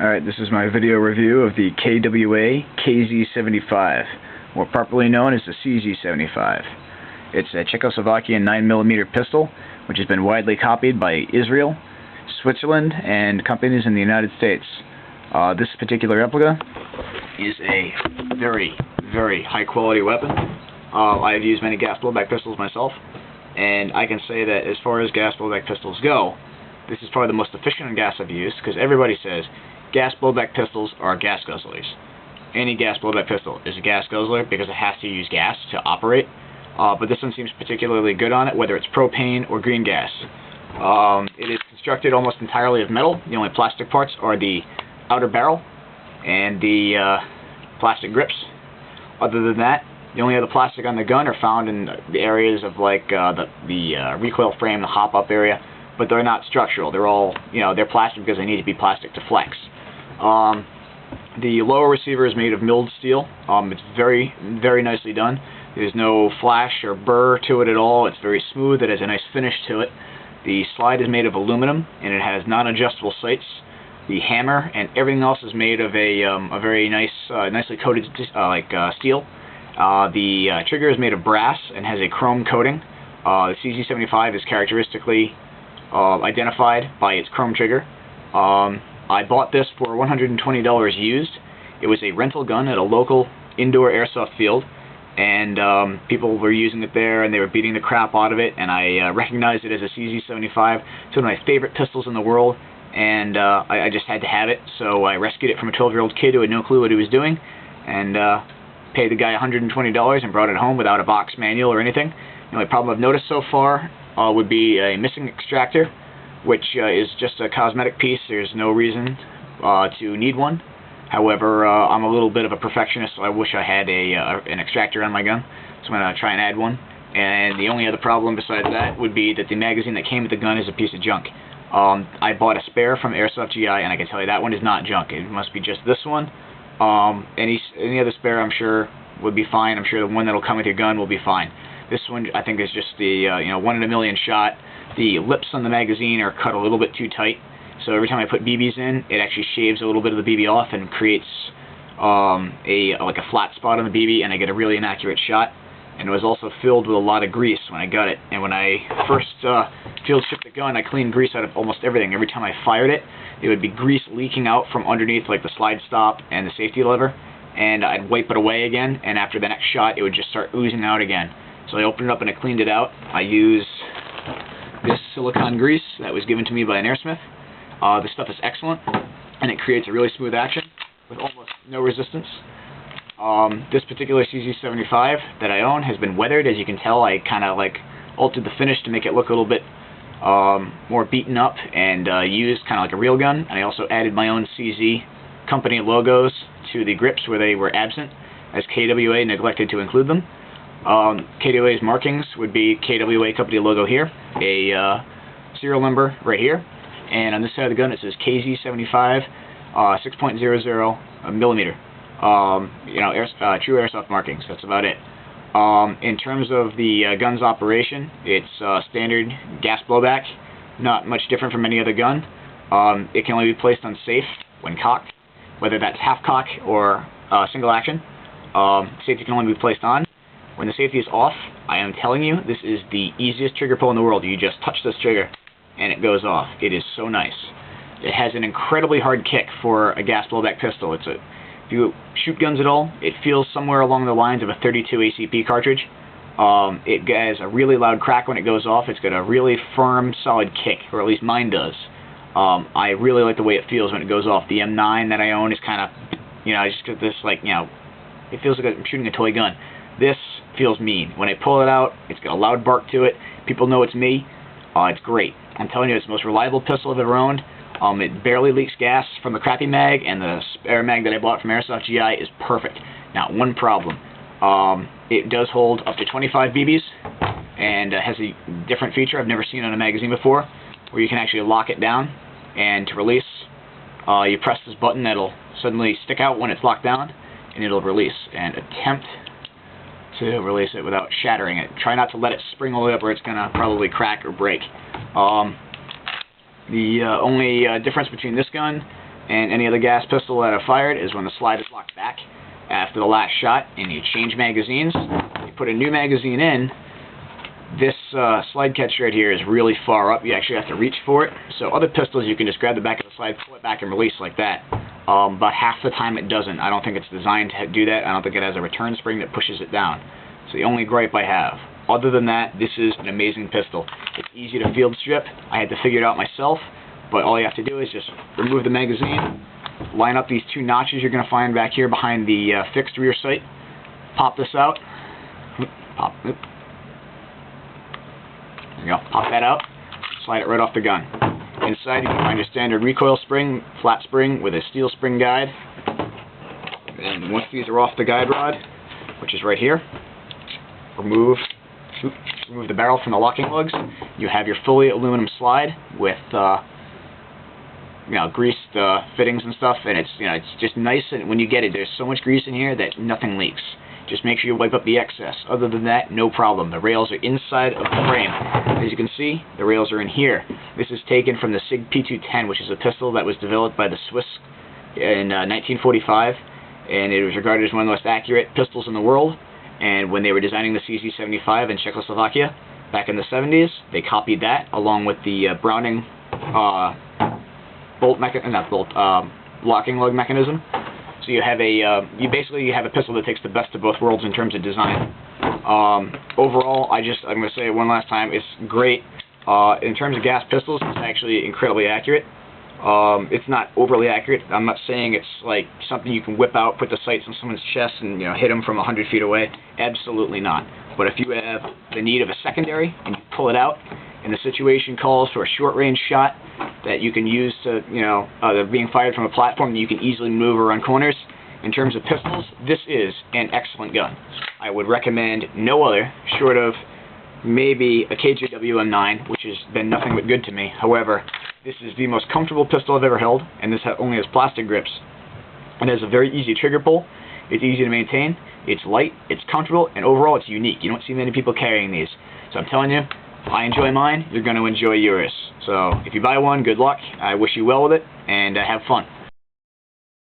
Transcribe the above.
Alright, this is my video review of the KWA KZ75, more properly known as the CZ75. It's a Czechoslovakian 9mm pistol, which has been widely copied by Israel, Switzerland, and companies in the United States. This particular replica is a very, very high quality weapon. I've used many gas blowback pistols myself, and I can say that as far as gas blowback pistols go, this is probably the most efficient gas I've used, because everybody says gas blowback pistols are gas guzzlers. Any gas blowback pistol is a gas guzzler because it has to use gas to operate, but this one seems particularly good on it, whether it's propane or green gas. It is constructed almost entirely of metal. The only plastic parts are the outer barrel and the plastic grips. Other than that, the only other plastic on the gun are found in the areas of like the recoil frame, the hop-up area, but they're not structural. They're all, they're plastic because they need to be plastic to flex. The lower receiver is made of milled steel. It's very, very nicely done. There's no flash or burr to it at all. It's very smooth. It has a nice finish to it. The slide is made of aluminum, and it has non-adjustable sights. The hammer and everything else is made of a very nice, nicely coated steel. The trigger is made of brass and has a chrome coating. The CZ75 is characteristically identified by its chrome trigger. I bought this for $120 used. It was a rental gun at a local indoor airsoft field, and people were using it there, and they were beating the crap out of it, and I recognized it as a CZ75. It's one of my favorite pistols in the world, and I just had to have it, so I rescued it from a 12-year-old kid who had no clue what he was doing, and paid the guy $120 and brought it home without a box manual or anything. The only problem I've noticed so far would be a missing extractor, which is just a cosmetic piece. There's no reason to need one. However, I'm a little bit of a perfectionist, so I wish I had an extractor on my gun, so I'm going to try and add one. And the only other problem besides that would be that the magazine that came with the gun is a piece of junk. I bought a spare from Airsoft GI, and I can tell you that one is not junk. It must be just this one. Any other spare, I'm sure, would be fine. I'm sure the one that'll come with your gun will be fine. This one, I think, is just the 1 in a million shot. The lips on the magazine are cut a little bit too tight, so every time I put BBs in, it actually shaves a little bit of the BB off and creates a flat spot on the BB, and I get a really inaccurate shot. And it was also filled with a lot of grease when I got it. And when I first field shipped the gun, I cleaned grease out of almost everything. Every time I fired it, there would be grease leaking out from underneath, like the slide stop and the safety lever, and I'd wipe it away again, and after the next shot, it would just start oozing out again. So I opened it up and I cleaned it out. I used this silicone grease that was given to me by an airsmith. This stuff is excellent, and it creates a really smooth action with almost no resistance. This particular CZ75 that I own has been weathered. As you can tell, I kind of altered the finish to make it look a little bit more beaten up and used kind of like a real gun. And I also added my own CZ company logos to the grips where they were absent, as KWA neglected to include them. KWA's markings would be KWA company logo here, a serial number right here, and on this side of the gun it says KZ75 6.00 millimeter. True airsoft markings. That's about it. In terms of the gun's operation, it's standard gas blowback, not much different from any other gun. It can only be placed on safe when cocked, whether that's half cock or single action. Safety can only be placed on. When the safety is off, I am telling you, this is the easiest trigger pull in the world. You just touch this trigger and it goes off. It is so nice. It has an incredibly hard kick for a gas blowback pistol. If you shoot guns at all, it feels somewhere along the lines of a 32 ACP cartridge. It has a really loud crack when it goes off. It's got a really firm, solid kick, or at least mine does. I really like the way it feels when it goes off. The M9 that I own is kind of, I just got this it feels like I'm shooting a toy gun. This feels mean. When I pull it out, it's got a loud bark to it. People know it's me. It's great. I'm telling you, it's the most reliable pistol I've ever owned. It barely leaks gas from the crappy mag, and the spare mag that I bought from Airsoft GI is perfect. Now, one problem. It does hold up to 25 BBs, and has a different feature I've never seen on a magazine before, where you can actually lock it down, and to release, you press this button that'll suddenly stick out when it's locked down, and it'll release. And attempt to release it without shattering it. Try not to let it spring all the way up, or it's going to probably crack or break. The only difference between this gun and any other gas pistol that I fired is when the slide is locked back after the last shot, and you change magazines. You put a new magazine in. This slide catch right here is really far up. You actually have to reach for it. So other pistols, you can just grab the back of the slide, pull it back, and release like that. But half the time it doesn't. I don't think it's designed to do that. I don't think it has a return spring that pushes it down. So the only gripe I have. Other than that, this is an amazing pistol. It's easy to field strip. I had to figure it out myself, but all you have to do is just remove the magazine, line up these two notches you're going to find back here behind the fixed rear sight, pop this out, pop it. There you go. Pop that out, slide it right off the gun. Inside you can find your standard recoil spring, flat spring with a steel spring guide. And once these are off the guide rod, which is right here, remove the barrel from the locking lugs. You have your fully aluminum slide with greased fittings and stuff, and it's just nice. And when you get it, there's so much grease in here that nothing leaks. Just make sure you wipe up the excess. Other than that, no problem. The rails are inside of the frame. As you can see, the rails are in here. This is taken from the SIG P210, which is a pistol that was developed by the Swiss in 1945, and it was regarded as one of the most accurate pistols in the world. And when they were designing the CZ75 in Czechoslovakia back in the 70s, they copied that along with the Browning locking lug mechanism. So you have you have a pistol that takes the best of both worlds in terms of design. Overall, I'm going to say it one last time, it's great. In terms of gas pistols, it's actually incredibly accurate. It's not overly accurate. I'm not saying it's like something you can whip out, put the sights on someone's chest, and hit them from 100 feet away. Absolutely not. But if you have the need of a secondary and you pull it out, and the situation calls for a short-range shot that you can use to, they're being fired from a platform that you can easily move or run corners. In terms of pistols, this is an excellent gun. I would recommend no other, short of maybe a KZ75, which has been nothing but good to me. However, this is the most comfortable pistol I've ever held, and this only has plastic grips. It has a very easy trigger pull. It's easy to maintain. It's light. It's comfortable, and overall, it's unique. You don't see many people carrying these. So I'm telling you, I enjoy mine. You're going to enjoy yours. So if you buy one, good luck. I wish you well with it, and have fun.